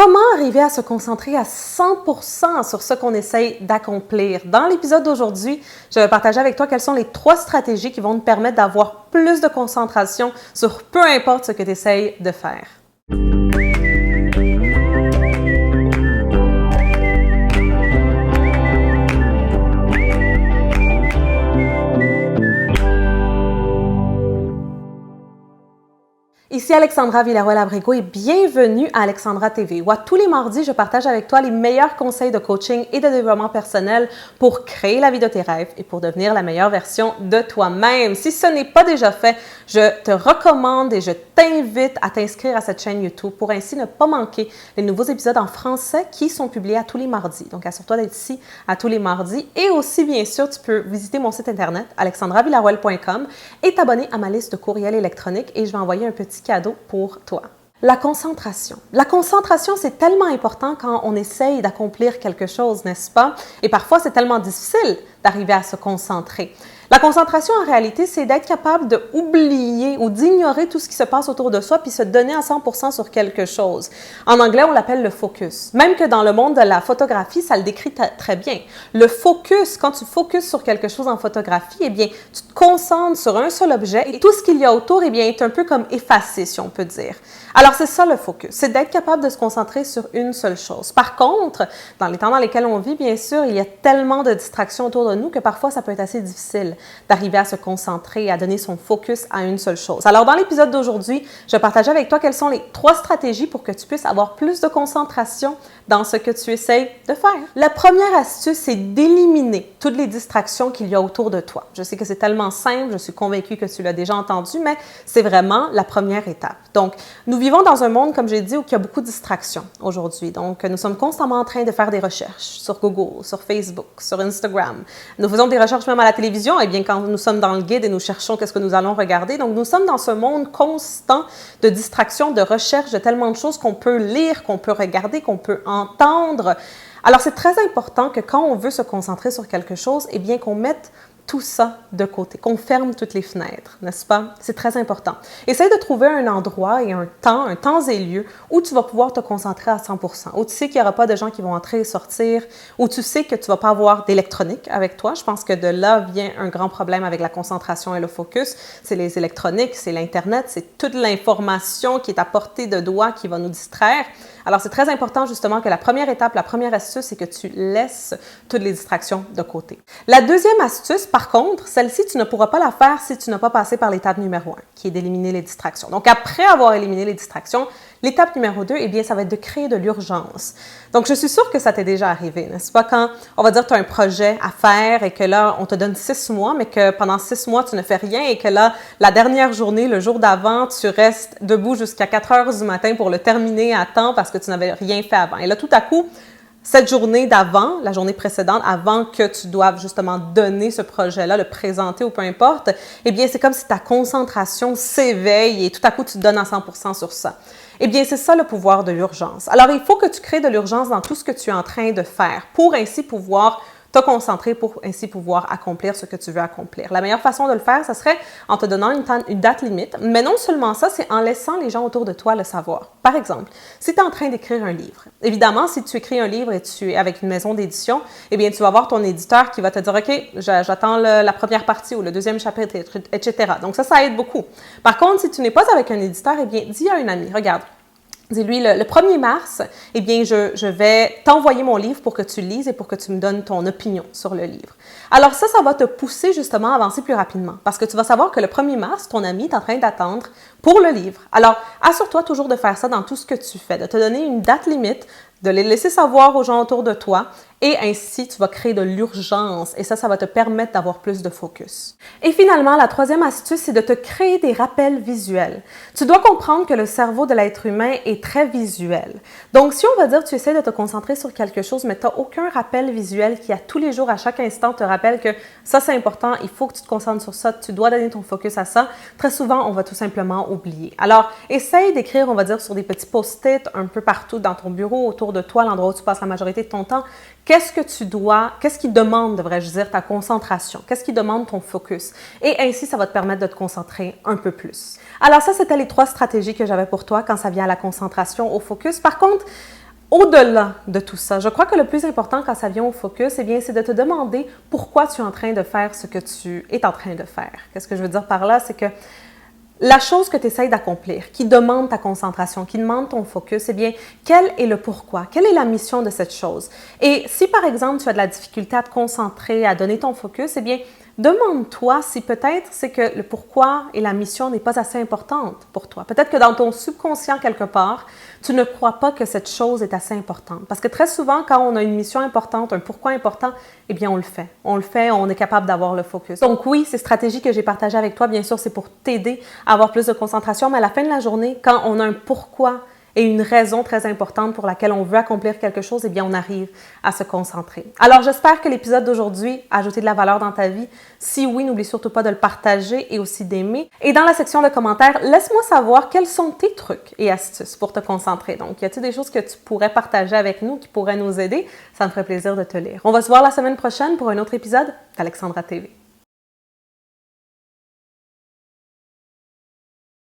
Comment arriver à se concentrer à 100% sur ce qu'on essaye d'accomplir? Dans l'épisode d'aujourd'hui, je vais partager avec toi quelles sont les 3 stratégies qui vont te permettre d'avoir plus de concentration sur peu importe ce que tu essayes de faire. Ici Alexandra Villaroel-Abrego et bienvenue à Alexandra TV, où à tous les mardis, je partage avec toi les meilleurs conseils de coaching et de développement personnel pour créer la vie de tes rêves et pour devenir la meilleure version de toi-même. Si ce n'est pas déjà fait, je te recommande et je t'invite à t'inscrire à cette chaîne YouTube pour ainsi ne pas manquer les nouveaux épisodes en français qui sont publiés à tous les mardis. Donc, assure-toi d'être ici à tous les mardis. Et aussi, bien sûr, tu peux visiter mon site internet alexandravillaroel.com et t'abonner à ma liste de courriels électroniques et je vais envoyer un petit cadeau pour toi. La concentration. La concentration, c'est tellement important quand on essaye d'accomplir quelque chose, n'est-ce pas? Et parfois, c'est tellement difficile d'arriver à se concentrer. La concentration, en réalité, c'est d'être capable d'oublier ou d'ignorer tout ce qui se passe autour de soi puis se donner à 100% sur quelque chose. En anglais, on l'appelle le focus. Même que dans le monde de la photographie, ça le décrit très bien. Le focus, quand tu focuses sur quelque chose en photographie, eh bien, tu te concentres sur un seul objet et tout ce qu'il y a autour, eh bien, est un peu comme effacé, si on peut dire. Alors, c'est ça le focus, c'est d'être capable de se concentrer sur une seule chose. Par contre, dans les temps dans lesquels on vit, bien sûr, il y a tellement de distractions autour de nous que parfois, ça peut être assez difficile d'arriver à se concentrer et à donner son focus à une seule chose. Alors, dans l'épisode d'aujourd'hui, je vais partager avec toi quelles sont les 3 stratégies pour que tu puisses avoir plus de concentration dans ce que tu essayes de faire. La première astuce, c'est d'éliminer toutes les distractions qu'il y a autour de toi. Je sais que c'est tellement simple, je suis convaincue que tu l'as déjà entendu, mais c'est vraiment la première étape. Donc, nous vivons dans un monde, comme j'ai dit, où il y a beaucoup de distractions aujourd'hui. Donc, nous sommes constamment en train de faire des recherches sur Google, sur Facebook, sur Instagram. Nous faisons des recherches même à la télévision, et bien quand nous sommes dans le guide et nous cherchons qu'est-ce que nous allons regarder. Donc, nous sommes dans ce monde constant de distraction, de recherche, de tellement de choses qu'on peut lire, qu'on peut regarder, qu'on peut entendre. Alors, c'est très important que quand on veut se concentrer sur quelque chose, eh bien qu'on mette tout ça de côté, qu'on ferme toutes les fenêtres, n'est-ce pas? C'est très important. Essaye de trouver un endroit et un temps et lieu où tu vas pouvoir te concentrer à 100%, où tu sais qu'il n'y aura pas de gens qui vont entrer et sortir, où tu sais que tu ne vas pas avoir d'électronique avec toi. Je pense que de là vient un grand problème avec la concentration et le focus. C'est les électroniques, c'est l'Internet, c'est toute l'information qui est à portée de doigt qui va nous distraire. Alors, c'est très important justement que la première étape, la première astuce, c'est que tu laisses toutes les distractions de côté. La deuxième astuce, par contre, celle-ci, tu ne pourras pas la faire si tu n'as pas passé par l'étape numéro 1, qui est d'éliminer les distractions. Donc, après avoir éliminé les distractions, l'étape numéro 2, eh bien, ça va être de créer de l'urgence. Donc, je suis sûre que ça t'est déjà arrivé, n'est-ce pas? Quand, on va dire, tu as un projet à faire et que là, on te donne 6 mois, mais que pendant 6 mois, tu ne fais rien et que là, la dernière journée, le jour d'avant, tu restes debout jusqu'à 4 heures du matin pour le terminer à temps parce que tu n'avais rien fait avant. Et là, tout à coup, cette journée d'avant, la journée précédente, avant que tu doives justement donner ce projet-là, le présenter ou peu importe, eh bien, c'est comme si ta concentration s'éveille et tout à coup, tu te donnes à 100% sur ça. Eh bien, c'est ça le pouvoir de l'urgence. Alors, il faut que tu crées de l'urgence dans tout ce que tu es en train de faire pour ainsi pouvoir te concentrer, pour ainsi pouvoir accomplir ce que tu veux accomplir. La meilleure façon de le faire, ce serait en te donnant une date limite, mais non seulement ça, c'est en laissant les gens autour de toi le savoir. Par exemple, si tu es en train d'écrire un livre, évidemment, si tu écris un livre et tu es avec une maison d'édition, eh bien, tu vas voir ton éditeur qui va te dire « OK, j'attends la première partie ou le deuxième chapitre, etc. » Donc ça aide beaucoup. Par contre, si tu n'es pas avec un éditeur, eh bien, dis à un ami « Regarde, dis-lui, le 1er mars, eh bien, je vais t'envoyer mon livre pour que tu le lises et pour que tu me donnes ton opinion sur le livre. » Alors ça va te pousser justement à avancer plus rapidement parce que tu vas savoir que le 1er mars, ton ami est en train d'attendre pour le livre. Alors, assure-toi toujours de faire ça dans tout ce que tu fais, de te donner une date limite, de les laisser savoir aux gens autour de toi et ainsi, tu vas créer de l'urgence et ça va te permettre d'avoir plus de focus. Et finalement, la 3e astuce, c'est de te créer des rappels visuels. Tu dois comprendre que le cerveau de l'être humain est très visuel. Donc, si on va dire tu essaies de te concentrer sur quelque chose, mais tu n'as aucun rappel visuel qui, à tous les jours, à chaque instant, te rappelle que ça, c'est important, il faut que tu te concentres sur ça, tu dois donner ton focus à ça, très souvent, on va tout simplement oublier. Alors, essaye d'écrire, on va dire, sur des petits post-it un peu partout dans ton bureau, autour de toi, l'endroit où tu passes la majorité de ton temps, qu'est-ce qui demande, devrais-je dire, ta concentration? Qu'est-ce qui demande ton focus? Et ainsi, ça va te permettre de te concentrer un peu plus. Alors ça, c'était les 3 stratégies que j'avais pour toi quand ça vient à la concentration, au focus. Par contre, Au-delà de tout ça, je crois que le plus important quand ça vient au focus, eh bien, c'est de te demander pourquoi tu es en train de faire ce que tu es en train de faire. Qu'est-ce que je veux dire par là? C'est que la chose que tu essaies d'accomplir, qui demande ta concentration, qui demande ton focus, eh bien, quel est le pourquoi? Quelle est la mission de cette chose? Et si, par exemple, tu as de la difficulté à te concentrer, à donner ton focus, eh bien, demande-toi si peut-être c'est que le pourquoi et la mission n'est pas assez importante pour toi. Peut-être que dans ton subconscient quelque part, tu ne crois pas que cette chose est assez importante. Parce que très souvent, quand on a une mission importante, un pourquoi important, eh bien, on le fait. On le fait, on est capable d'avoir le focus. Donc oui, ces stratégies que j'ai partagées avec toi, bien sûr, c'est pour t'aider à avoir plus de concentration, mais à la fin de la journée, quand on a un pourquoi et une raison très importante pour laquelle on veut accomplir quelque chose, eh bien, on arrive à se concentrer. Alors, j'espère que l'épisode d'aujourd'hui a ajouté de la valeur dans ta vie. Si oui, n'oublie surtout pas de le partager et aussi d'aimer. Et dans la section de commentaires, laisse-moi savoir quels sont tes trucs et astuces pour te concentrer. Donc, y a-t-il des choses que tu pourrais partager avec nous qui pourraient nous aider? Ça me ferait plaisir de te lire. On va se voir la semaine prochaine pour un autre épisode d'Alexandra TV.